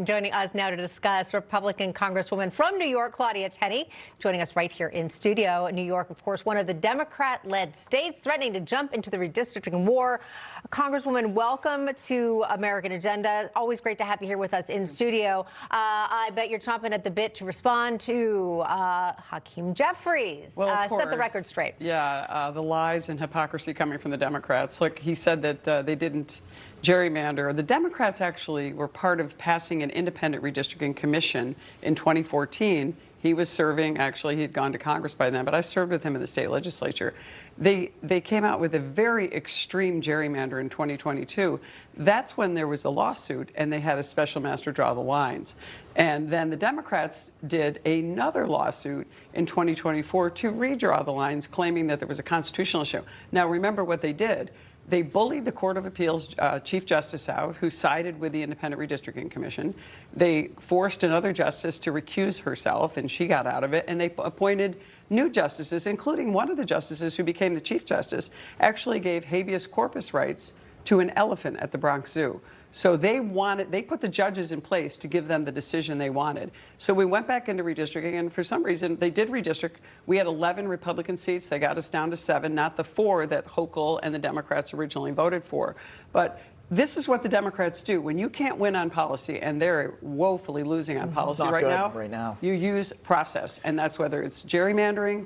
Joining us now to discuss Republican Congresswoman from New York, Claudia Tenney, joining us right here in studio. New York, of course, one of the Democrat-led states threatening to jump into the redistricting war. Congresswoman, welcome to American Agenda. Always great to have you here with us in studio. I bet you're chomping at the bit to respond to Hakeem Jeffries. Well, of course. Set the record straight. Yeah, the lies and hypocrisy coming from the Democrats. Look, he said that they didn't gerrymander. The Democrats actually were part of passing an independent redistricting commission in 2014. He was serving, actually, he had gone to Congress by then, but I served with him in the state legislature. They came out with a very extreme gerrymander in 2022. That's when there was a lawsuit and they had a special master draw the lines. And then the Democrats did another lawsuit in 2024 to redraw the lines, claiming that there was a constitutional issue. Now, remember what they did. They bullied the Court of Appeals Chief Justice out, who sided with the Independent Redistricting Commission. They forced another justice to recuse herself, and she got out of it. And they appointed new justices, including one of the justices who became the Chief Justice, actually gave habeas corpus rights to an elephant at the Bronx Zoo. So they put the judges in place to give them the decision they wanted. So we went back into redistricting, and for some reason, they did redistrict. We had 11 Republican seats. They got us down to 7, not the 4 that Hochul and the Democrats originally voted for. But this is what the Democrats do. When you can't win on policy, and they're woefully losing on policy right now, you use process. And that's whether it's gerrymandering,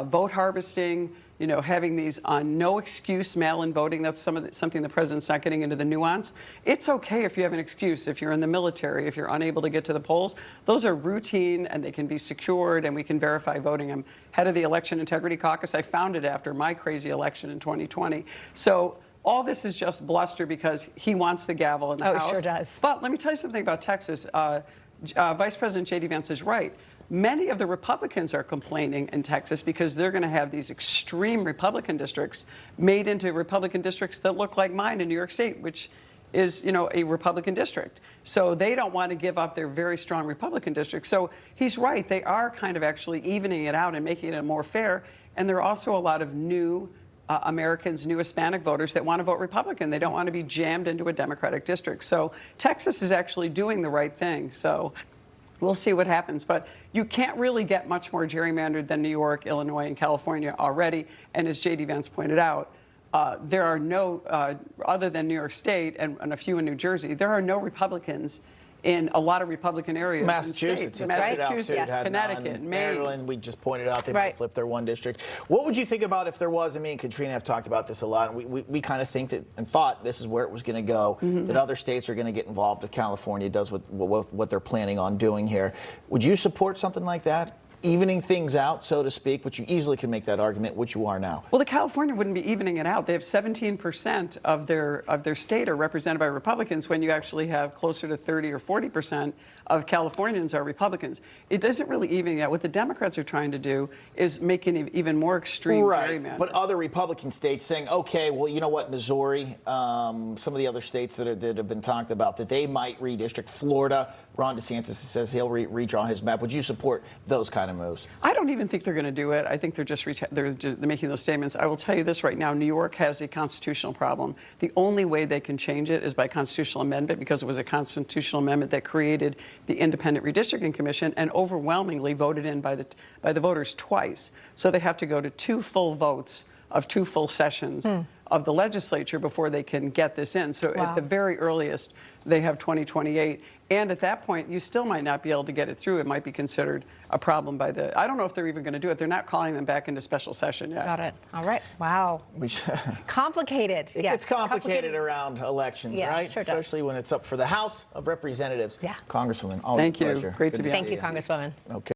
vote harvesting, you know, having these on no excuse mail-in voting. That's something the president's not getting into the nuance. It's okay if you have an excuse, if you're in the military, if you're unable to get to the polls. Those are routine and they can be secured and we can verify voting. I'm head of the Election Integrity Caucus. I founded after my crazy election in 2020. So all this is just bluster because he wants the gavel in the House. Oh, he sure does. But let me tell you something about Texas. Vice President J.D. Vance is right. Many of the Republicans are complaining in Texas because they're going to have these extreme Republican districts made into Republican districts that look like mine in New York State, which is, you know, a Republican district. So they don't want to give up their very strong Republican district. So he's right. They are kind of actually evening it out and making it more fair. And there are also a lot of new Americans, new Hispanic voters that want to vote Republican. They don't want to be jammed into a Democratic district. So Texas is actually doing the right thing. So we'll see what happens. But you can't really get much more gerrymandered than New York, Illinois, and California already. And as J.D. Vance pointed out, there are no, other than New York State and a few in New Jersey, there are no Republicans in a lot of Republican areas. Massachusetts, Connecticut, Maine. Maryland, we just pointed out they might flip their one district. What would you think about if there was, I mean, Katrina have talked about this a lot, and we kind of think that and thought this is where it was going to go, that other states are going to get involved if California does what they're planning on doing here. Would you support something like that? Evening things out, so to speak, which you easily can make that argument, which you are now. Well, the California wouldn't be evening it out. They have 17% of their state are represented by Republicans when you actually have closer to 30 or 40% of Californians are Republicans. It doesn't really even it out. What the Democrats are trying to do is make an even more extreme gerrymander. But other Republican states saying, okay, well, you know what, Missouri, some of the other states that have been talked about, that they might redistrict. Florida, Ron DeSantis says he'll redraw his map. Would you support those kind of moves? I don't even think they're going to do it. I think they're just making those statements. I will tell you this right now. New York has a constitutional problem. The only way they can change it is by constitutional amendment, because it was a constitutional amendment that created the Independent Redistricting Commission and overwhelmingly voted in by the voters twice. So they have to go to 2 full votes of 2 full sessions of the legislature before they can get this in. So at the very earliest, they have 2028. And at that point, you still might not be able to get it through. It might be considered a problem by I don't know if they're even going to do it. They're not calling them back into special session yet. Got it. All right. Wow. Complicated. It gets complicated around elections, right? Sure Especially when it's up for the House of Representatives. Yeah. Congresswoman, always a pleasure. Great to be here. Thank you, Congresswoman. Okay.